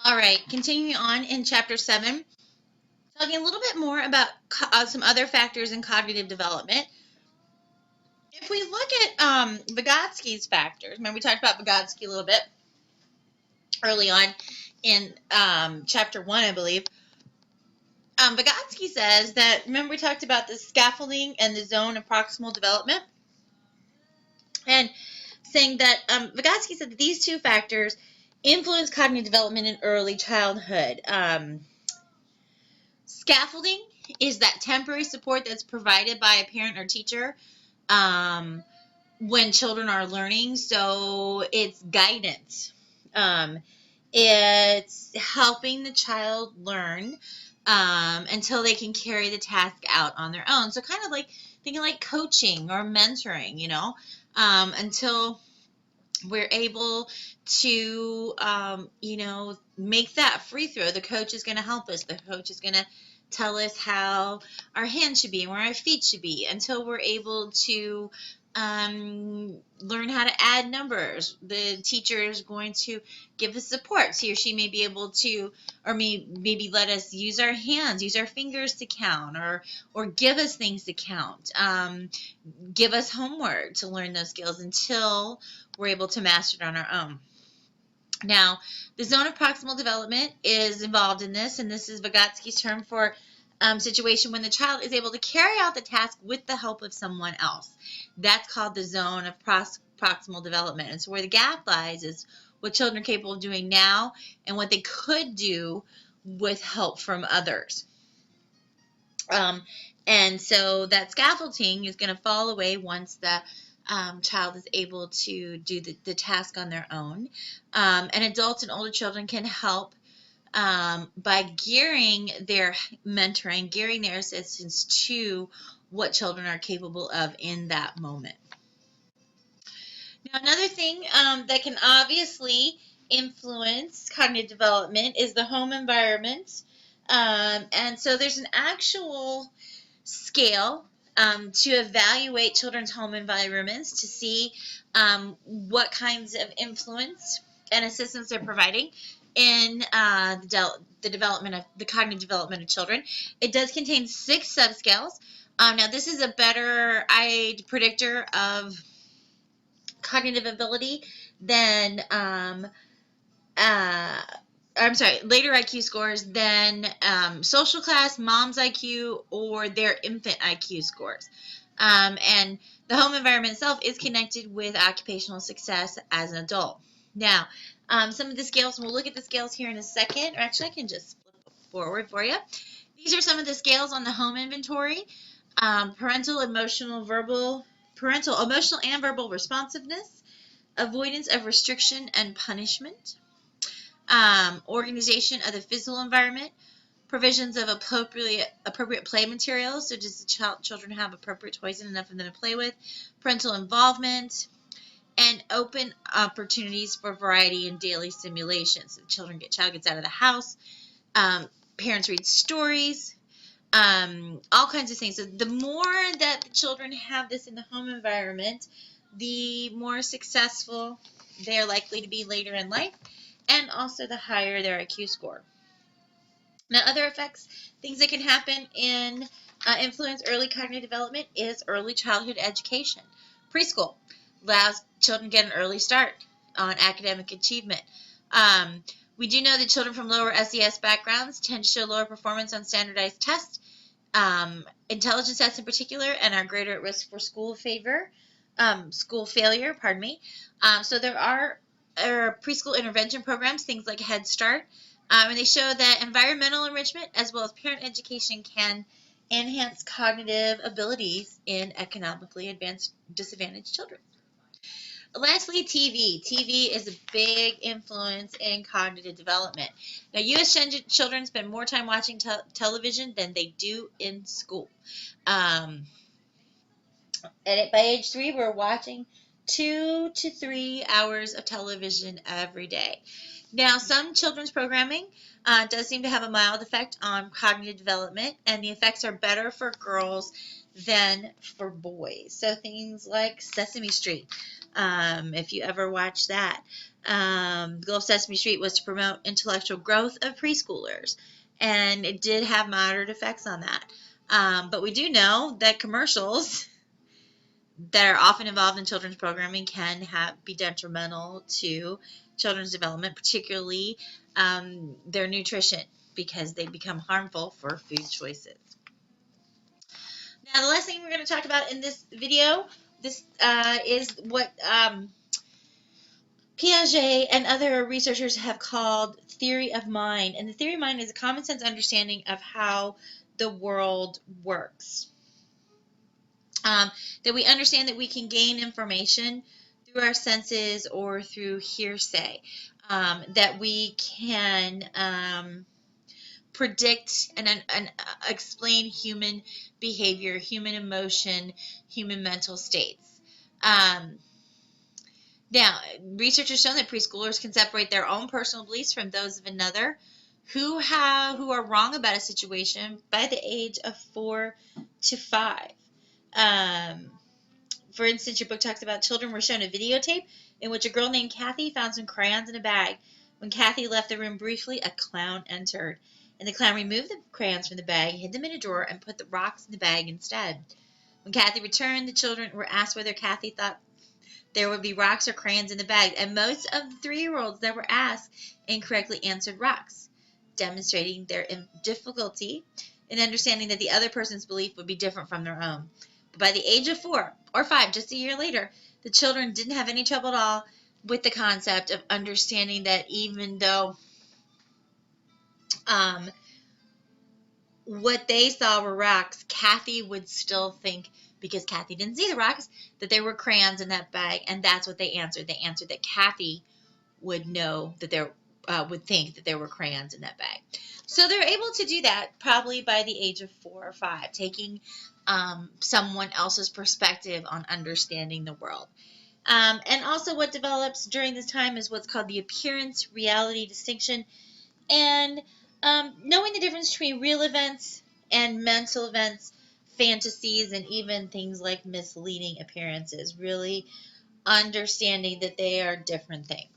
All right, continuing on in chapter 7, talking a little bit more about some other factors in cognitive development. If we look at Vygotsky's factors, remember we talked about Vygotsky a little bit early on in chapter 1, I believe. Vygotsky says that, remember we talked about the scaffolding and the zone of proximal development? And saying that Vygotsky said that these two factors influence cognitive development in early childhood. Scaffolding is that temporary support that's provided by a parent or teacher when children are learning. So it's guidance. It's helping the child learn until they can carry the task out on their own. So kind of like thinking like coaching or mentoring, until we're able to, make that free throw. The coach is going to help us. The coach is going to tell us how our hands should be and where our feet should be until we're able to learn how to add numbers. The teacher is going to give us support. He or she may be able to, or maybe let us use our hands, use our fingers to count, or give us things to count, give us homework to learn those skills until we're able to master it on our own. Now, the zone of proximal development is involved in this, and this is Vygotsky's term for situation when the child is able to carry out the task with the help of someone else. That's called the zone of proximal development. And so where the gap lies is what children are capable of doing now and what they could do with help from others. And so that scaffolding is going to fall away once the child is able to do the task on their own. And adults and older children can help by gearing their mentoring, gearing their assistance to what children are capable of in that moment. Now, another thing that can obviously influence cognitive development is the home environment. And so there's an actual scale to evaluate children's home environments to see what kinds of influence and assistance they're providing in the development of the cognitive development of children. It does contain 6 subscales. Now, this is a better predictor of cognitive ability than later IQ scores than social class, mom's IQ, or their infant IQ scores. And the home environment itself is connected with occupational success as an adult. Now, some of the scales, we'll look at the scales here in a second, or actually I can just flip forward for you. These are some of the scales on the home inventory. Parental, emotional, and verbal responsiveness, avoidance of restriction and punishment, organization of the physical environment, provisions of appropriate play materials, so does the children have appropriate toys and enough of them to play with, parental involvement, and open opportunities for variety in daily stimulations. So the child gets out of the house, parents read stories, all kinds of things. So the more that the children have this in the home environment, the more successful they're likely to be later in life, and also the higher their IQ score. Now, other effects, things that can happen in influence early cognitive development is early childhood education. Preschool allows children to get an early start on academic achievement. We do know that children from lower SES backgrounds tend to show lower performance on standardized tests, intelligence tests in particular, and are greater at risk for school failure. So there are preschool intervention programs, things like Head Start, and they show that environmental enrichment as well as parent education can enhance cognitive abilities in economically disadvantaged children. Lastly, TV. TV is a big influence in cognitive development. Now, U.S. children spend more time watching television than they do in school. By age 3, we're watching 2 to 3 hours of television every day. Now, some children's programming does seem to have a mild effect on cognitive development, and the effects are better for girls than for boys. So things like Sesame Street, if you ever watch that. The goal of Sesame Street was to promote intellectual growth of preschoolers, and it did have moderate effects on that. But we do know that commercials that are often involved in children's programming can be detrimental to children's development, particularly their nutrition, because they become harmful for food choices. Now, the last thing we're going to talk about in this video, this is what Piaget and other researchers have called theory of mind. And the theory of mind is a common sense understanding of how the world works. That we understand that we can gain information through our senses or through hearsay. That we can predict and explain human behavior, human emotion, human mental states. Now, research has shown that preschoolers can separate their own personal beliefs from those of another who are wrong about a situation by the age of 4 to 5. For instance, your book talks about children were shown a videotape in which a girl named Kathy found some crayons in a bag. When Kathy left the room briefly, a clown entered, and the clown removed the crayons from the bag, hid them in a drawer, and put the rocks in the bag instead. When Kathy returned, the children were asked whether Kathy thought there would be rocks or crayons in the bag, and most of the 3-year-olds that were asked incorrectly answered rocks, demonstrating their difficulty in understanding that the other person's belief would be different from their own. But by the age of 4 or 5, just a year later, the children didn't have any trouble at all with the concept of understanding that even though what they saw were rocks, Kathy would still think, because Kathy didn't see the rocks, that there were crayons in that bag, and that's what they answered. They answered that Kathy would know that there would think that there were crayons in that bag. So they're able to do that probably by the age of 4 or 5, taking someone else's perspective on understanding the world. And also what develops during this time is what's called the appearance-reality distinction, and knowing the difference between real events and mental events, fantasies, and even things like misleading appearances, really understanding that they are different things.